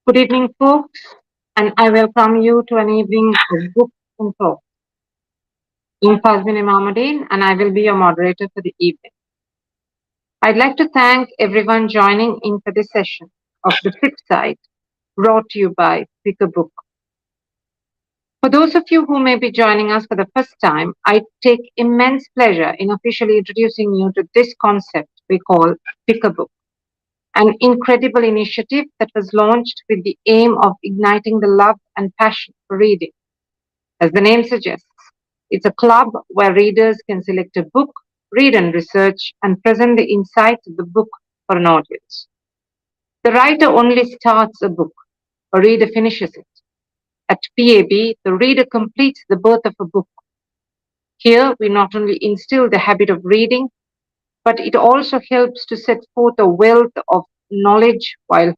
Good evening, folks, and I welcome you to an evening of book and talk. I'm Fazmin Imamuddin, and I will be your moderator for the evening. I'd like to thank everyone joining in for this session of The Flip Side, brought to you by Pick a Book. For those of you who may be joining us for the first time, I take immense pleasure in officially introducing you to this concept we call Pick a Book, an incredible initiative that was launched with the aim of igniting the love and passion for reading. As the name suggests, it's a club where readers can select a book, read and research, and present the insights of the book for an audience. The writer only starts a book, a reader finishes it. At PAB, the reader completes the birth of a book. Here, we not only instill the habit of reading, but it also helps to set forth a wealth of knowledge while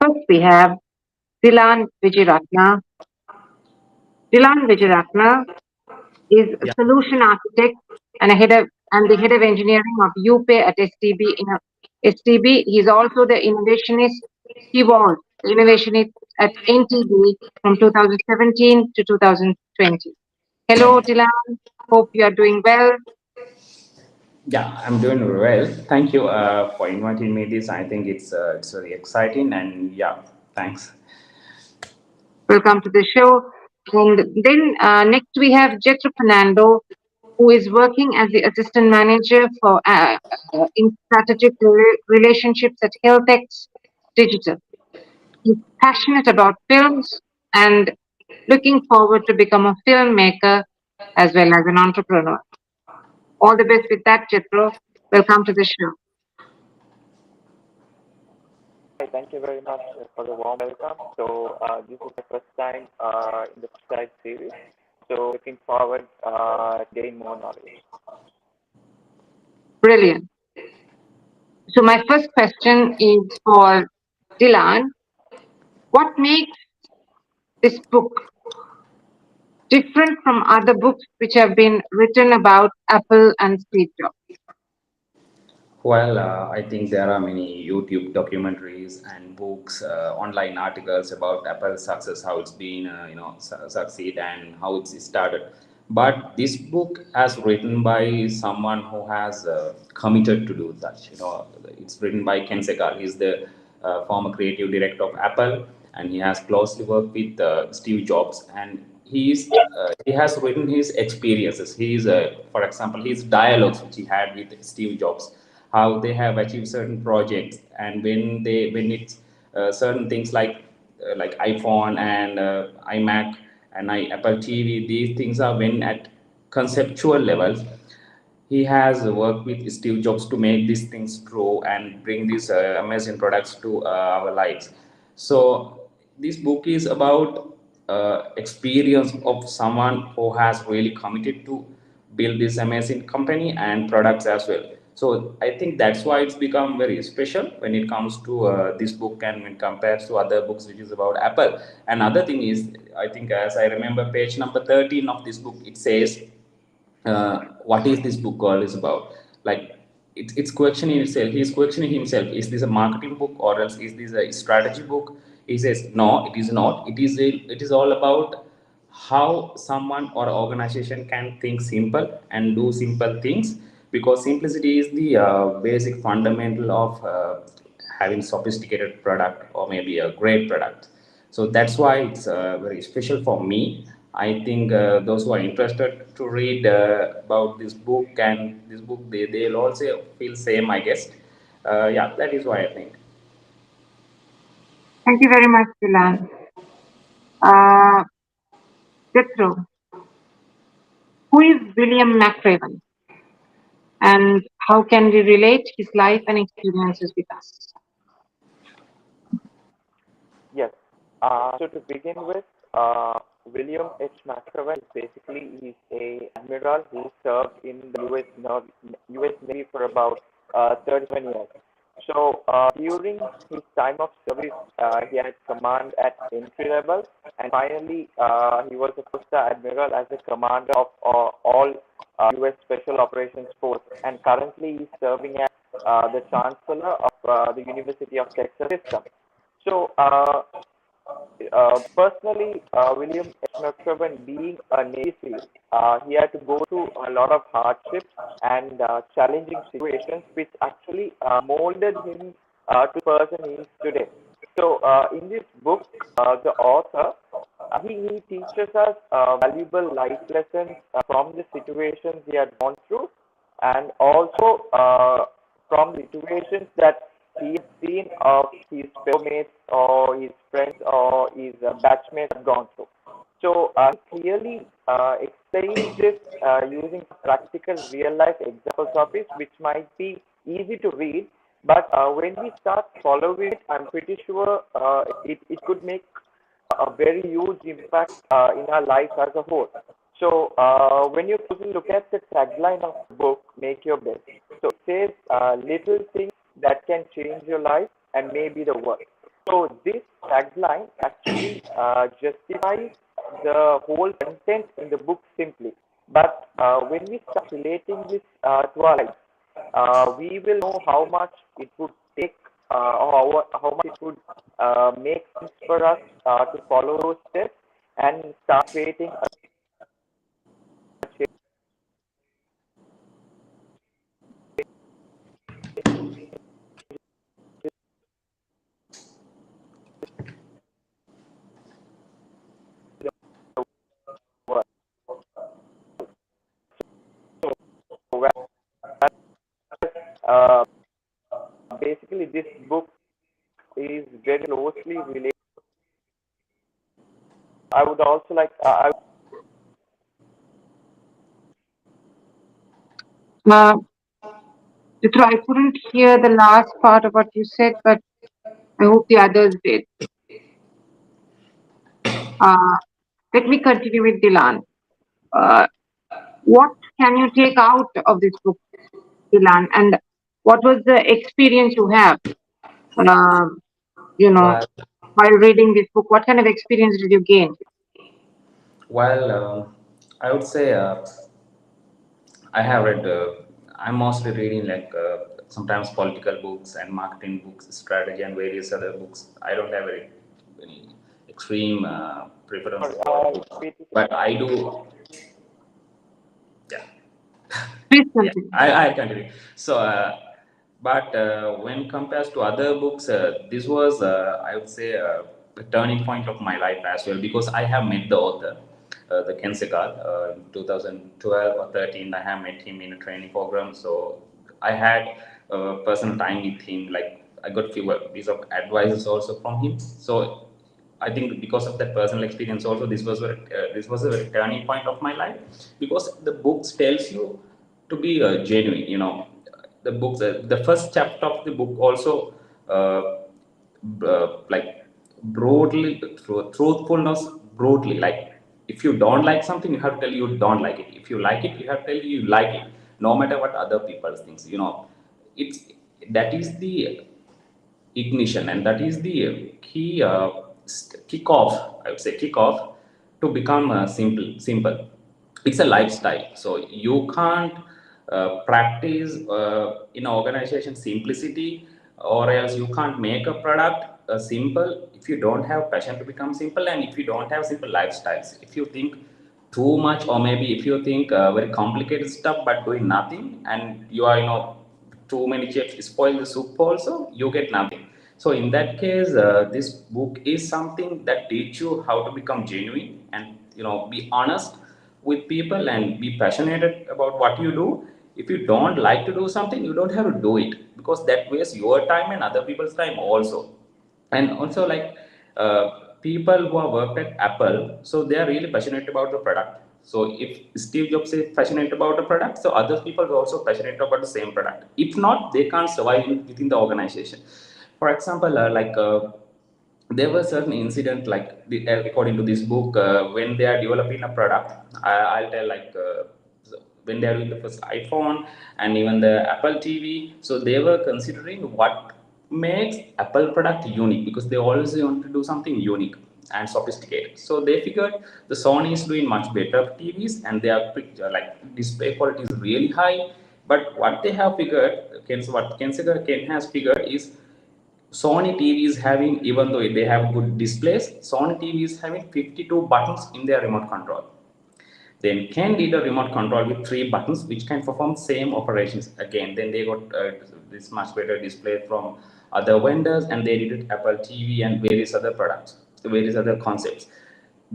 first we have Dilan Vijayaratna. Dilan Vijayaratna is a Yeah, solution architect and the head of engineering of UPay at STB. STB, he is also the innovationist. He was the innovationist at NTB from 2017 to 2020. Hello, Dilan. Hope you are doing well. yeah, I'm doing well. Thank you for inviting me. This I think it's very exciting, and yeah, thanks. Welcome to the show. And then next we have Jetro Fernando, who is working as the assistant manager for in strategic relationships at HealthX Digital. He's passionate about films and looking forward to become a filmmaker as well as an entrepreneur. All the best with that, Chitro. Welcome to the show. Hi, thank you very much for the warm welcome. This is my first time in the Flipside series. So, looking forward to gain more knowledge. Brilliant. So my first question is for Dylan. What makes this book different from other books which have been written about Apple and Steve Jobs? Well, I think there are many YouTube documentaries and books, online articles about Apple's success, how it's been, succeed and how it's started. But this book has written by someone who has committed to do that. It's written by Ken Segal. He's the former creative director of Apple, and he has closely worked with Steve Jobs. And he has written his experiences. For example, his dialogues which he had with Steve Jobs, how they have achieved certain projects, and when it's certain things like iPhone and iMac and Apple TV, these things are when at conceptual level. He has worked with Steve Jobs to make these things true and bring these amazing products to our lives. So this book is about experience of someone who has really committed to build this amazing company and products as well. So I think that's why it's become very special when it comes to this book and when compared to other books which is about Apple. Another thing is, I think as I remember page number 13 of this book, it says what is this book called is about, like it's questioning itself, he's questioning himself, is this a marketing book or else is this a strategy book? He says no, it is not, it is all about how someone or organization can think simple and do simple things, because simplicity is the basic fundamental of having sophisticated product or maybe a great product. So that's why it's very special for me. I think those who are interested to read about this book and this book, they'll also feel same, I guess. Yeah, that is why I think. Thank you very much, Dylan. Jethro, who is William Mckibben, and how can we relate his life and experiences with us? Yes. So to begin with, William H. McKibben is basically he's a admiral who served in the U.S. Navy for about 37 years. So during his time of service, he had command at entry level, and finally he was a four-star admiral as a commander of all U.S. Special Operations Force, and currently he's serving as the Chancellor of the University of Texas System. So, personally, William H. McKibben, being a Navy SEAL, he had to go through a lot of hardships and challenging situations, which actually molded him to the person he is today. So, in this book, the author he teaches us valuable life lessons from the situations he had gone through, and also from situations that he has seen of his mates or his friends or his batchmates have gone through. So he clearly explains this using practical real life examples of it, which might be easy to read, but when we start following it, I'm pretty sure it could make a very huge impact in our life as a whole. So when you look at the tagline of the book, Make Your Best, so it says little things that can change your life and maybe the world. So this tagline actually justifies the whole content in the book simply. But when we start relating this to our life, we will know how much it would take or how much it would make sense for us to follow those steps and start creating a world. So, uh, basically, this book is very closely related. I would also like, Jethro, I couldn't hear the last part of what you said, but I hope the others did. Uh, Let me continue with Dylan. Uh, what can you take out of this book, Dylan? And what was the experience you have, um, you know, Well, while reading this book? What kind of experience did you gain? well, I would say I have read. I'm mostly reading like sometimes political books and marketing books, strategy, and various other books. I don't have any extreme preferences sorry, for books, basically, but I do. Yeah, Please yeah. continue. I continue. So, but when compared to other books, this was I would say a turning point of my life as well, because I have met the author, the Ken Sekal, in 2012 or 13. I have met him in a training program. So I had personal time with him. Like I got few piece of advices also from him. So I think because of that personal experience also, this was a very turning point of my life, because the books tells you to be genuine. You know, the books, the first chapter of the book also like broadly truthfulness broadly, like if you don't like something, you have to tell you don't like it. If you like it, you have to tell you like it. no matter what other people think. It's that is the ignition, and that is the key kick off, I would say, kick off to become simple. It's a lifestyle, so you can't practice in organization simplicity, or else you can't make a product simple if you don't have passion to become simple, and if you don't have simple lifestyles. If you think too much, or maybe if you think very complicated stuff but doing nothing, and you are, too many chefs spoil the soup also, you get nothing. So in that case, this book is something that teach you how to become genuine, and be honest with people, and be passionate about what you do. If you don't like to do something, you don't have to do it, because that wastes your time and other people's time also. And also, like, people who have worked at Apple, so they are really passionate about the product. So if Steve Jobs is passionate about the product, so other people are also passionate about the same product. If not, they can't survive within the organization. For example, there was certain incident, like according to this book, when they are developing a product. I'll tell, like, when they are doing the first iPhone and even the Apple TV, so they were considering what makes Apple product unique, because they always want to do something unique and sophisticated. So they figured the Sony is doing much better TVs, and their picture, like, display quality is really high. But what they have figured, Ken has figured is Sony TV is having, even though they have good displays, Sony TV is having 52 buttons in their remote control. Then Ken did a remote control with 3 buttons, which can perform same operations again. Then they got this much better display from other vendors, and they did it Apple TV and various other products, various other concepts,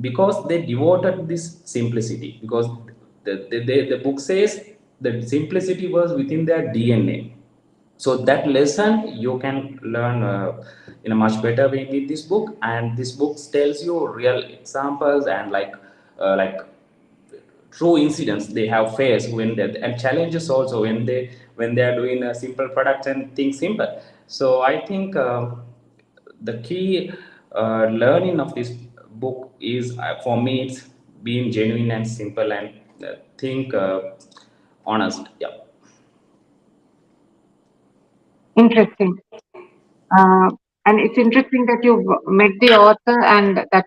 because they devoted this simplicity. Because the book says that simplicity was within their DNA. So that lesson you can learn in a much better way with this book, and this book tells you real examples, and like true incidents they have faced when they, and challenges also when they are doing a simple product and things simple. So I think the key learning of this book is, for me, it's being genuine and simple, and think honest. Yeah. Interesting. Uh, and it's interesting that you've met the author, and that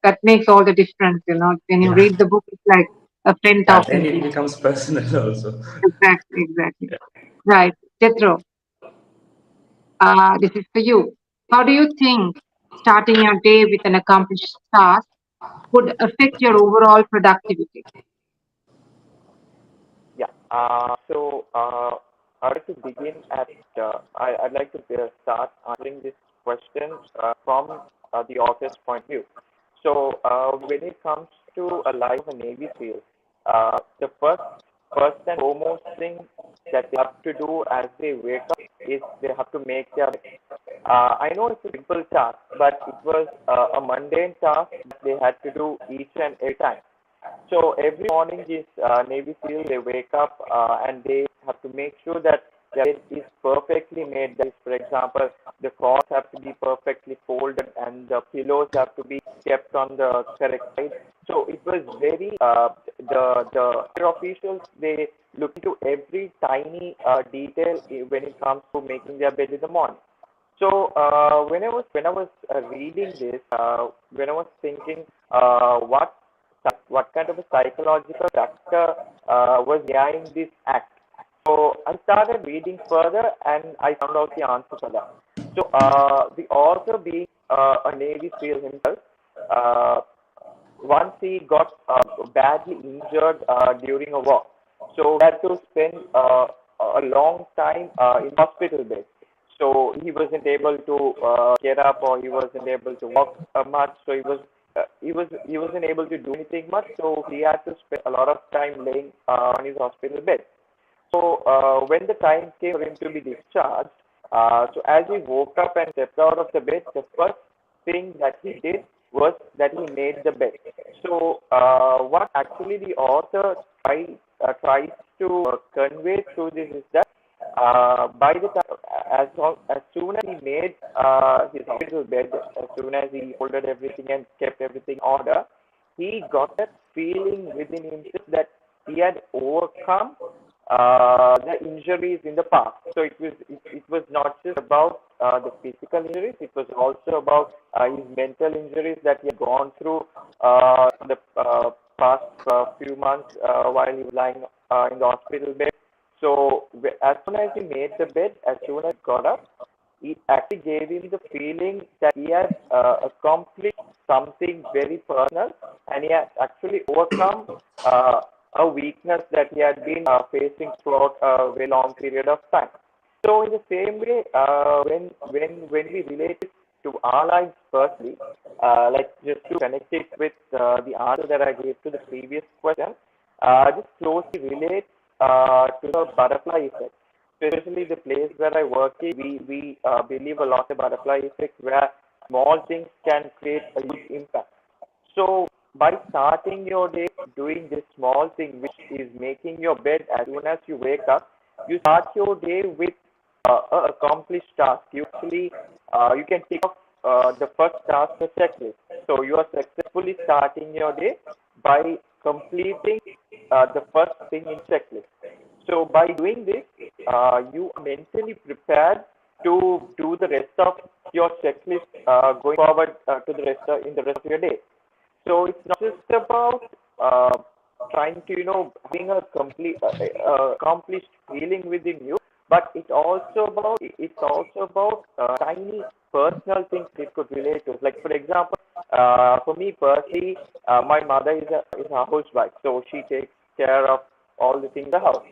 that makes all the difference. When you Yeah. read the book, it's like a friend Yeah, then talking to it you. becomes personal also. Exactly, exactly. Right, Jethro. This is for you. How do you think starting your day with an accomplished task would affect your overall productivity? Yeah. I'd like to begin at, I'd like to start answering this question from the author's point of view. So, when it comes to a life of a Navy SEAL, the first and foremost thing that they have to do as they wake up is they have to make their bed. I know it's a simple task, but it was a mundane task that they had to do each and every time. So every morning, these Navy SEAL, they wake up and they have to make sure that their bed is perfectly made. That is, for example, the corners have to be perfectly folded and the pillows have to be kept on the correct side. So it was very the officials, they look into every tiny detail when it comes to making their bed in the morning. So when I was reading this, when I was thinking what kind of a psychological factor was behind this act. So I started reading further and I found out the answer for that. So the author, being a Navy SEAL himself, uh, once he got badly injured during a war, so he had to spend a long time in hospital bed. So he wasn't able to get up, or he wasn't able to walk much. So he wasn't able to do anything much. So he had to spend a lot of time laying on his hospital bed. So when the time came for him to be discharged, so as he woke up and stepped out of the bed, the first thing that he did was that he made the bed. So what actually the author tries to convey through this is that by the time, as soon as he made his hospital bed, as soon as he folded everything and kept everything in order, he got that feeling within himself that he had overcome the injuries in the past. So it was not just about the physical injuries, it was also about his mental injuries that he had gone through the past few months while he was lying in the hospital bed. So as soon as he made the bed, as soon as he got up, it actually gave him the feeling that he had accomplished something very personal, and he has actually overcome a weakness that he had been facing throughout a very long period of time. So in the same way, when we relate it to our lives firstly, like just to connect it with the answer that I gave to the previous question, just closely relate to the butterfly effect. Especially the place where I work in, we believe a lot in butterfly effect, where small things can create a huge impact. So by starting your day doing this small thing, which is making your bed as soon as you wake up, you start your day with a accomplished task. You actually you can tick off the first task on the checklist. So you are successfully starting your day by completing the first thing in checklist. So by doing this, you are mentally prepared to do the rest of your checklist going forward to the rest in the rest of your day. So it's not just about trying to having a complete accomplished feeling within you, but it's also about tiny personal things it could relate to. Like for example, for me personally, my mother is a housewife, so she takes care of all the things in the house.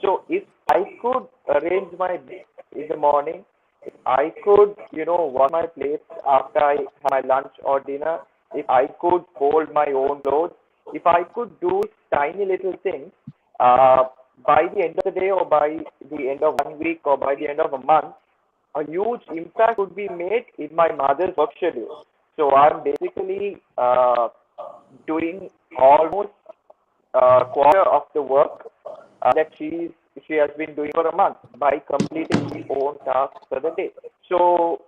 So if I could arrange my day in the morning, if I could, wash my plates after I have my lunch or dinner, if I could fold my own clothes, if I could do tiny little things, uh, by the end of the day or by the end of 1 week or by the end of a month, a huge impact would be made in my mother's work schedule. So I'm basically doing almost quarter of the work that she has been doing for a month by completing her own tasks for the day. So,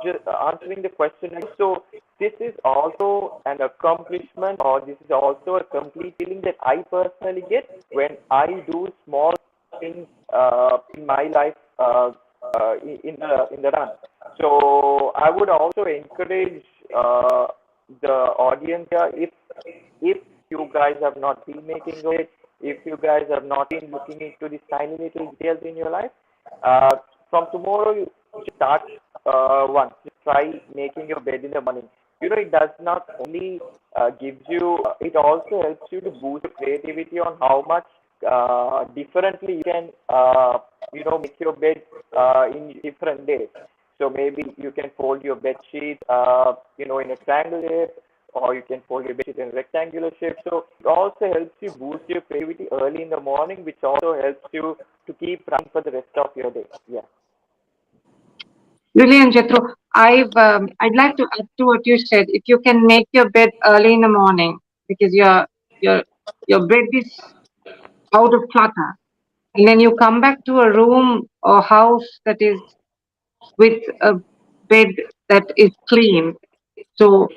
just answering the question, so this is also an accomplishment, or this is also a complete feeling that I personally get when I do small things in my life in the run. So I would also encourage the audience here, if you guys have not been making it, if you guys have not been looking into these tiny little details in your life, from tomorrow you just start once. Just try making your bed in the morning. It does not only gives you, it also helps you to boost your creativity on how much differently you can, make your bed in different days. So maybe you can fold your bed sheet, in a triangle shape, or you can fold your bed sheet in a rectangular shape. So it also helps you boost your creativity early in the morning, which also helps you to keep running for the rest of your day. Yeah. Brilliant, Jethro. I'd like to add to what you said. If you can make your bed early in the morning because your your bed is out of clutter, and then you come back to a room or house that is with a bed that is clean. So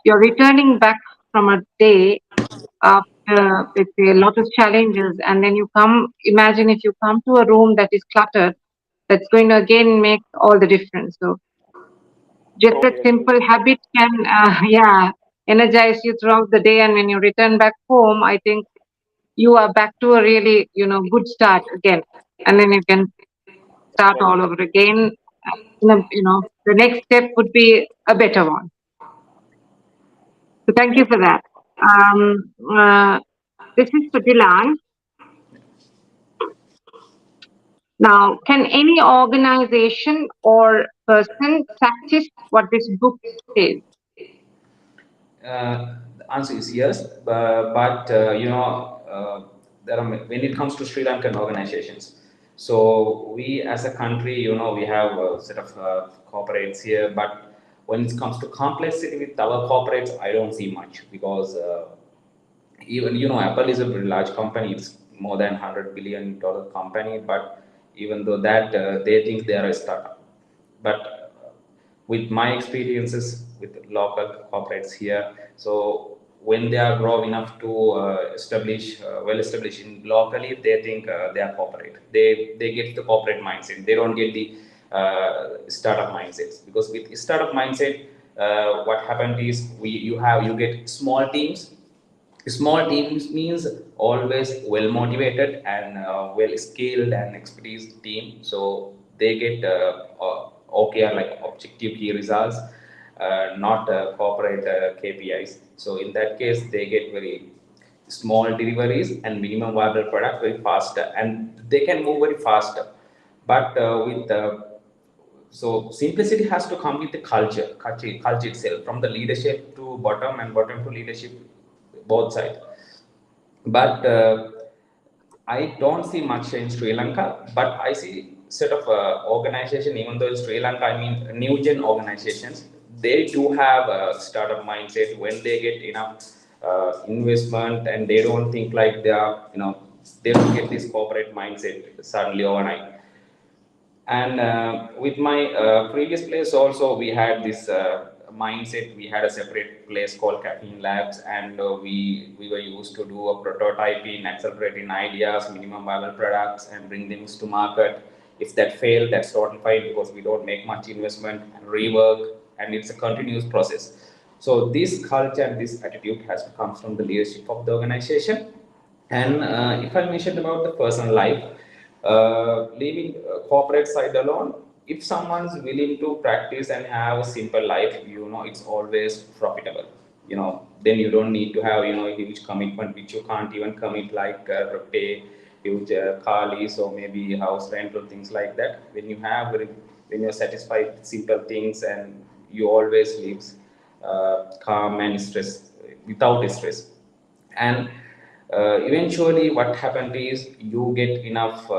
you're returning back from a day after, let's say, a lot of challenges, and then you come. Imagine if you come to a room that is cluttered, that's going to again make all the difference. So just that Totally agree. simple habit can, yeah, energize you throughout the day. And when you return back home, I think you are back to a really, good start again. And then you can start Very all true. over again. The next step would be a better one. So thank you for that. Um, uh, this is for Dilan. Now, can any organization or person practice what this book says? The answer is yes, but there are when it comes to Sri Lankan organizations. So we as a country, we have a set of corporates here, but when it comes to complexity with our corporates, I don't see much because even Apple is a very large company. It's more than $100 billion company, but even though that they think they are a startup, but with my experiences with local corporates here, so when they are grow enough to establish well established in locally, they think they are corporate. They get the corporate mindset. They don't get the startup mindsets, because with startup mindset, what happened is you get small teams. Small teams means always well motivated and well skilled and expertise team. So they get OKR, like objective key results, not corporate KPIs. So in that case, they get very small deliveries and minimum viable product very faster, and they can move very faster. But with so simplicity has to come with the culture itself, from the leadership to bottom and bottom to leadership, both sides. But I don't see much in Sri Lanka, but I see set of organization, even though in Sri Lanka, I mean new gen organizations, they do have a startup mindset when they get enough investment, and they don't think like they are, they don't get this corporate mindset suddenly overnight. And with my previous place also, we had this mindset. We had a separate place called Caffeine Labs, and we were used to do a prototyping, accelerating ideas, minimum viable products, and bring things to market. If that failed, that's totally fine, because we don't make much investment and rework, and it's a continuous process. So this culture and this attitude has to come from the leadership of the organization. And if I mentioned about the personal life, leaving corporate side alone, if someone's willing to practice and have a simple life, it's always profitable. Then you don't need to have, a huge commitment which you can't even commit, like pay huge car lease or maybe house rent or things like that. When you're satisfied with simple things, and you always live calm and stress without stress. And eventually what happened is you get enough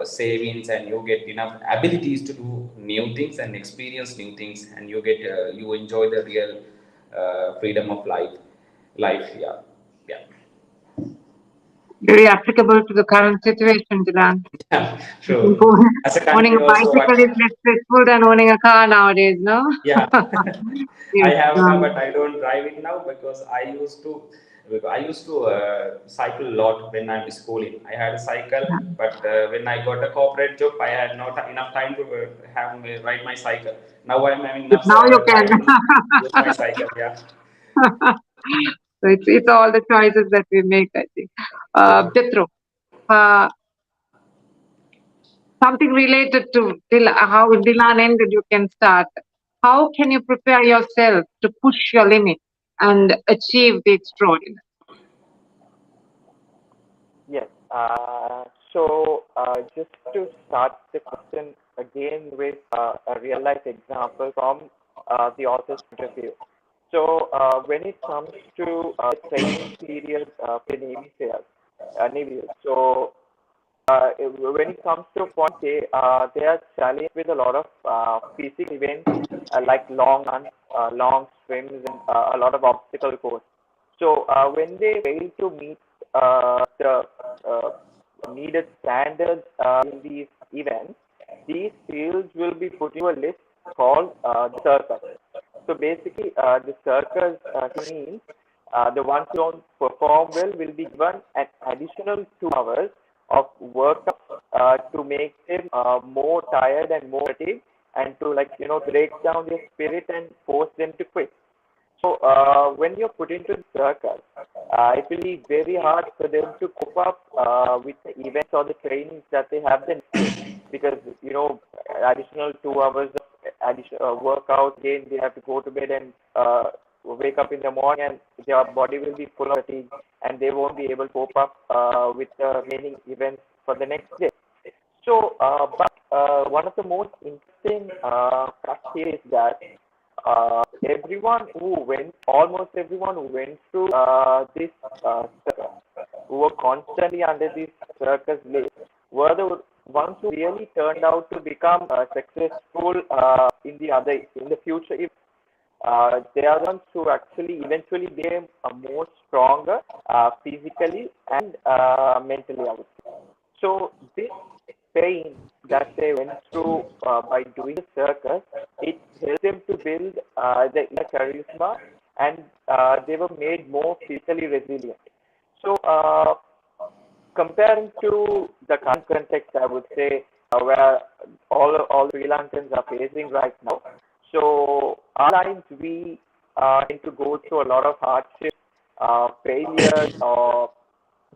savings, and you get enough abilities to do new things and experience new things, and you enjoy the real freedom of life. Yeah. Yeah. Very applicable to the current situation, Dylan. Yeah, sure. As a Owning country a also, what? bicycle is less stressful than owning a car nowadays, no? Yeah. I Yes. have a car, but I don't drive it now, because I used to cycle a lot when I'm schooling. I had a cycle, but when I got a corporate job, I had not enough time to ride my cycle. Now I'm having But enough now you can. time to use my cycle. Yeah. So it's all the choices that we make, I think. Sure. Jethro, uh, something related to how Dylan ended, you can start. How can you prepare yourself to push your limit and achieve the extraordinary? Yes. So just to start the question again with a real life example from the author's point of view. So when it comes to the training period for Navy, so when it comes to a point, they are challenged with a lot of physical events like long runs, long swims, and a lot of obstacle course. So when they fail to meet the needed standards in these events, these fields will be put into a list called the circus. So basically, the circus means the ones who don't perform well will be given an additional 2 hours of workout to make them more tired and more active, and to break down their spirit and force them to quit. So when you're put into the circus, it will be very hard for them to cope up with the events or the trainings that they have the next day, because additional 2 hours of additional workout. Again, they have to go to bed and wake up in the morning, and their body will be full of fatigue, and they won't be able to cope up with the remaining events for the next day. So, but one of the most interesting facts here is that almost everyone who went through this circus, who were constantly under this circus list, were the ones who really turned out to become successful in the future. If they are the ones who actually eventually became more stronger physically and mentally, I would say. So this pain that they went through by doing the circus, it helped them to build the inner charisma and they were made more physically resilient. So, comparing to the current context, I would say where all freelancers are facing right now. So, our lines we need to go through a lot of hardships, failures, or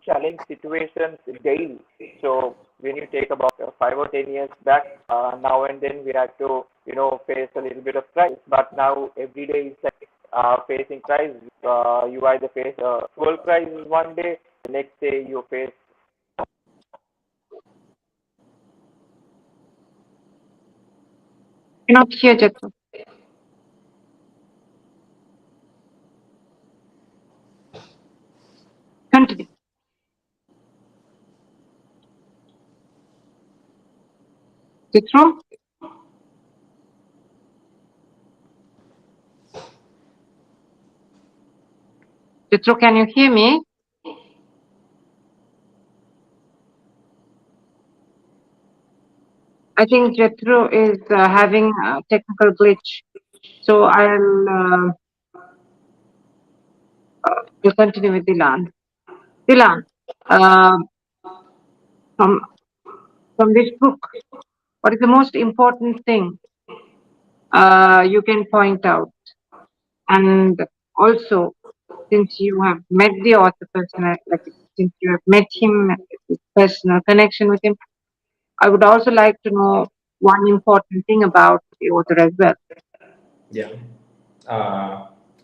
challenge situations daily. So when you take about 5 or 10 years back, now and then we had to, face a little bit of crisis. But now every day is like facing crisis. You either face a full crisis one day, the next day you face. Cannot hear Jethro. Continue. Jethro? Jethro, can you hear me? I think Jethro is having a technical glitch. So I'll we'll continue with Dilan. Dilan, uh, from this book, what is the most important thing you can point out? And also, since you have met the author personally, like since you have met him, personal connection with him, I would also like to know one important thing about the author as well. Yeah.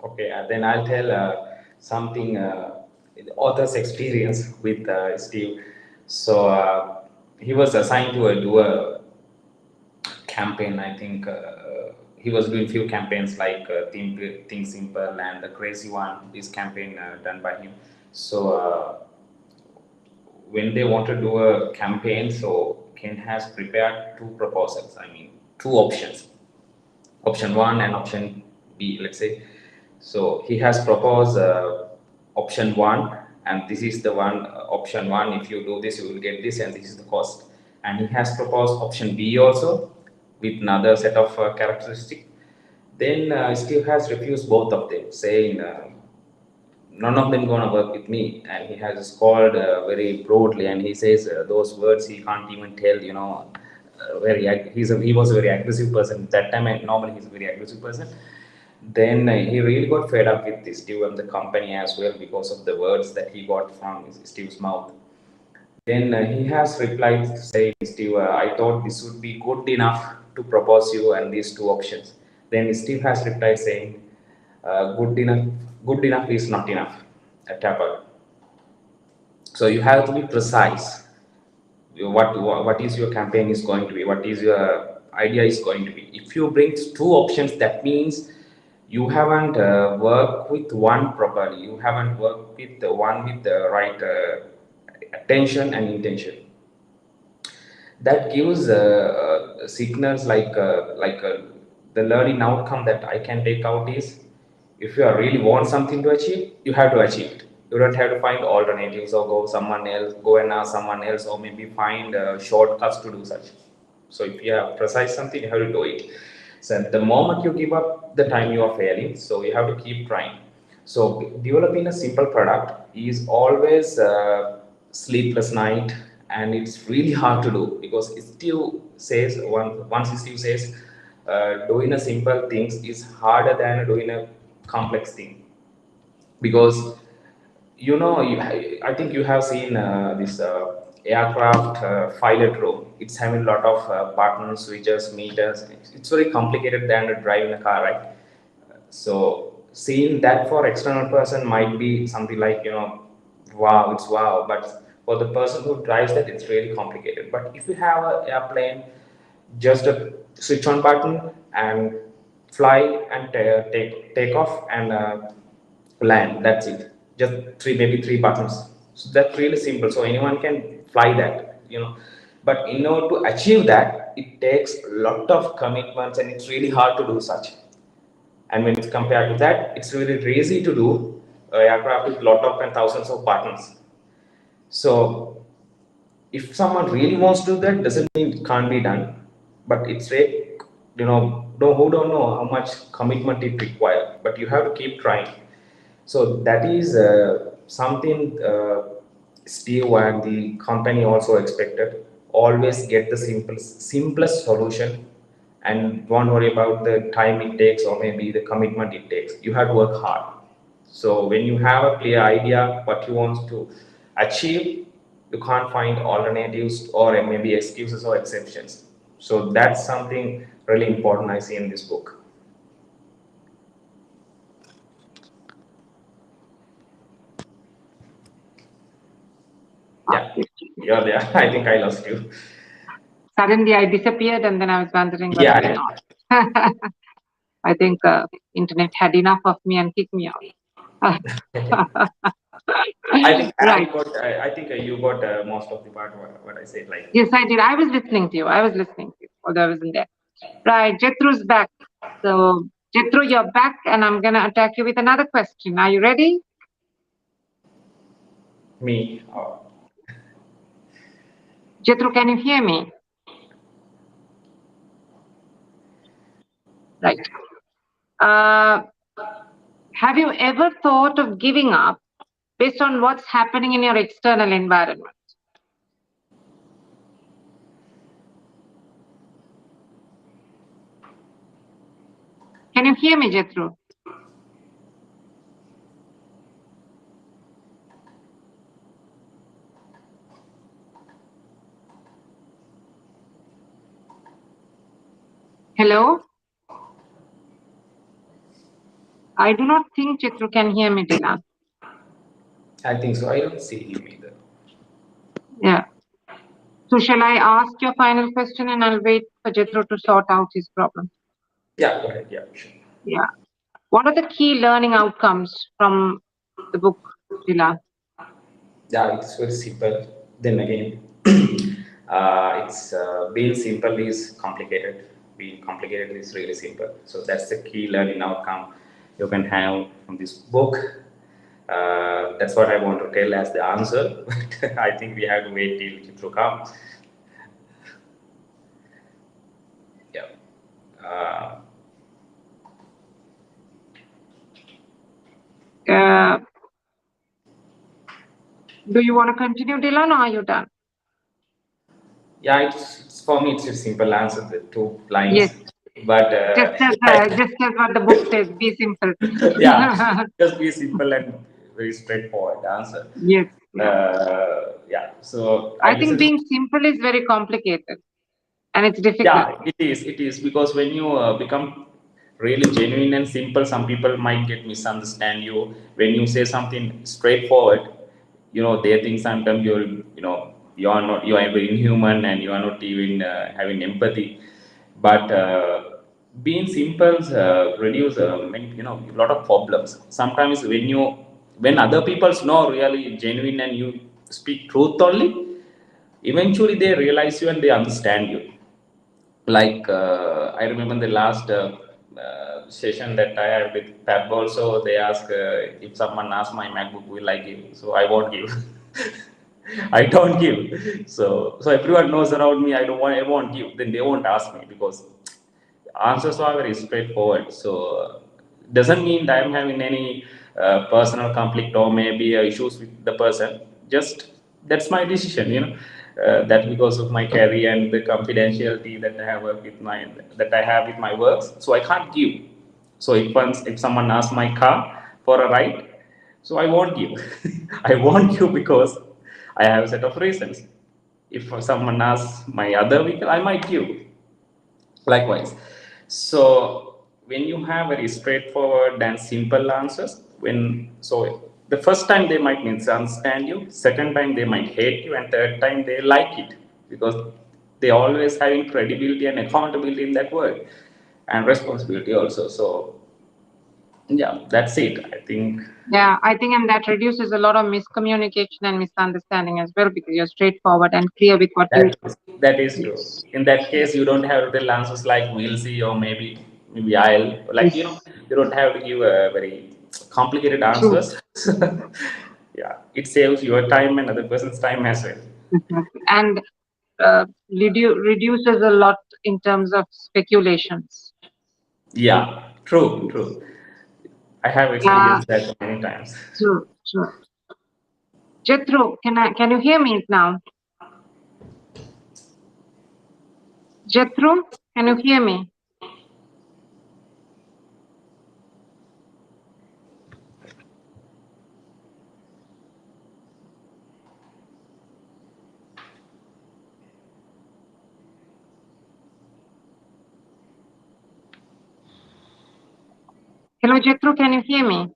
Okay. Then I'll tell something. The author's experience with Steve. So he was assigned to do a campaign. I think he was doing few campaigns like Think Simple and the Crazy One. This campaign done by him. So when they want to do a campaign, so Ken has prepared two proposals. I mean, two options, option one and option B, let's say. So he has proposed option one, and this is the one, option one. If you do this, you will get this, and this is the cost. And he has proposed option B also with another set of characteristics. Then Steve has refused both of them, saying none of them gonna work with me. And he has called very broadly, and he says those words he can't even tell. He was a very aggressive person at that time, and normally he's a very aggressive person. Then he really got fed up with Steve and the company as well because of the words that he got from Steve's mouth. Then he has replied to say, Steve, I thought this would be good enough to propose you and these two options. Then Steve has replied saying, good enough is not enough at Tapper. So you have to be precise. What is your campaign is going to be? What is your idea is going to be? If you bring two options, that means you haven't worked with one properly. You haven't worked with the one with the right attention and intention. That gives signals like the learning outcome that I can take out is, if you really want something to achieve, you have to achieve it. You don't have to find alternatives or go and ask someone else, or maybe find shortcuts to do such. So if you have precise something, you have to do it. So the moment you give up, the time you are failing. So you have to keep trying. So developing a simple product is always sleepless night, and it's really hard to do because it still says once it still says doing a simple things is harder than doing a complex thing. Because I think you have seen this aircraft pilot room. It's having a lot of buttons, switches, meters. It's very complicated than driving a car, right? So seeing that for external person might be something like, wow, it's wow. But for the person who drives that, it's really complicated. But if you have an airplane, just a switch on button and fly and take off and land. That's it. Just maybe three buttons. So that's really simple. So anyone can fly that. But in order to achieve that, it takes a lot of commitments, and it's really hard to do such. And when it's compared to that, it's really easy to do aircraft with lot of and thousands of buttons. So if someone really wants to do that, doesn't mean it can't be done, but it's who don't know how much commitment it requires, but you have to keep trying. So that is something Steve and the company also expected. Always get the simplest solution, and don't worry about the time it takes or maybe the commitment it takes. You have to work hard. So when you have a clear idea what you want to achieve, you can't find alternatives or maybe excuses or exceptions. So that's something really important I see in this book. Yeah, you're there. I think I lost you. Suddenly I disappeared and then I was wondering what's Yeah, going yeah. on. I think internet had enough of me and kicked me out. I think Right. I think you got most of the part what I said. Like, Yes, I did. I was listening to you. I was listening to you, although I wasn't there. Right. Jethro's back. So, Jethro, you're back, and I'm going to attack you with another question. Are you ready? me. Jethro, can you hear me? Right. Have you ever thought of giving up based on what's happening in your external environment? Can you hear me, Jethro? Hello? I do not think Jethro can hear me, Dilan. I think so. I don't see him either. Yeah. So shall I ask your final question and I'll wait for Jethro to sort out his problem? Yeah, go ahead. Yeah, sure. Yeah. What are the key learning outcomes from the book, Dilan? Yeah, it's very simple. Then again, it's being simple is complicated. Being complicated is really simple. So that's the key learning outcome you can have from this book. That's what I want to tell as the answer. But I think we have to wait till Chitru comes. Yeah. Uh, Do you want to continue, Dilan, or are you done? yeah, it's for me. It's a simple answer. The two lines. Yes. But Just as what the book says, be simple. yeah, just be simple and very straightforward answer. Yes. Yeah. Yeah. So I I think listen. being simple is very complicated and it's difficult. Yeah, it is. It is because when you become really genuine and simple, some people might get misunderstand you. When you say something straightforward, they think sometimes you are not, you are very inhuman and you are not even having empathy. But being simple reduce a lot of problems. Sometimes when other people know really genuine and you speak truth only, eventually they realize you and they understand you. Like I remember the last session that I had with Pep also, they ask if someone asks my MacBook, will I give? So I won't give. I don't give. So everyone knows around me. I won't give. Then they won't ask me because answers are very straightforward. So doesn't mean that I'm having any personal conflict or maybe issues with the person. Just that's my decision. That's because of my career and the confidentiality that I have with my works. So I can't give. So if someone asks my car for a ride, so I won't give. I won't give because I have a set of reasons. If someone asks my other vehicle, I might give. Likewise. So when you have very straightforward and simple answers, the first time they might misunderstand you, second time they might hate you, and third time they like it because they always having credibility and accountability in that word and responsibility also. So yeah, that's it. I think Yeah, I think, and that reduces a lot of miscommunication and misunderstanding as well because you're straightforward and clear with what you. that is true. Yes. In that case, you don't have to tell answers like we'll see or maybe I'll like Yes. you don't have to give a very complicated True. answers. Yeah, it saves your time and other person's time as well. Exactly. And reduces a lot in terms of speculations. Yeah, true. I have experienced that many times. True, true. Jethro, can you hear me now? Jethro, can you hear me? Hello, Jethro, can you hear me?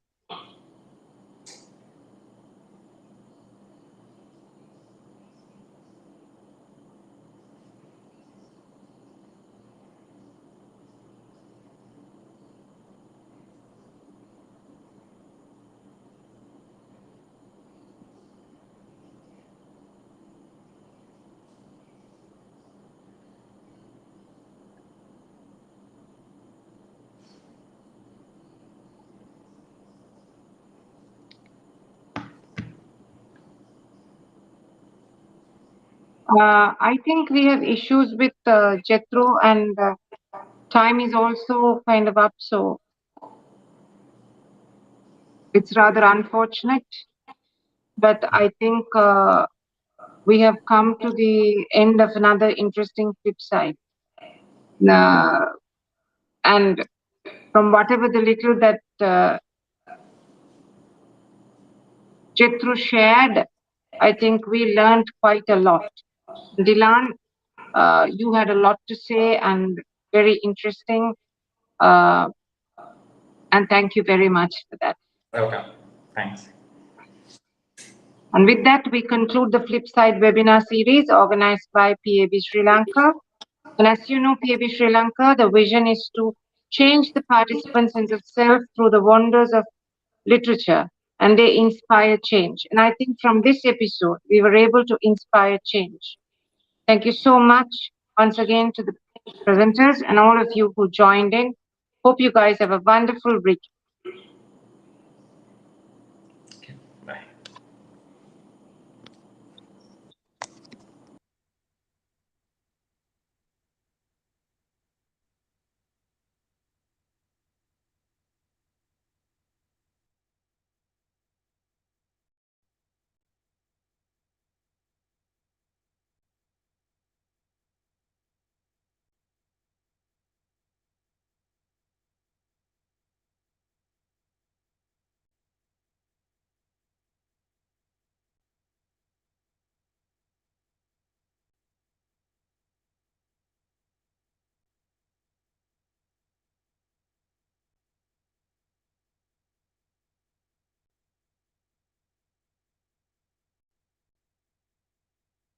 I think we have issues with Jethro, and time is also kind of up, so it's rather unfortunate. But I think we have come to the end of another interesting flip side. And from whatever the little that Jethro shared, I think we learned quite a lot. Dilan, you had a lot to say and very interesting. And thank you very much for that. Welcome. Thanks. And with that, we conclude the Flipside Webinar Series organized by PAB Sri Lanka. And as you know, PAB Sri Lanka, the vision is to change the participants' sense of self through the wonders of literature, and they inspire change. And I think from this episode, we were able to inspire change. Thank you so much once again to the presenters and all of you who joined in. Hope you guys have a wonderful week.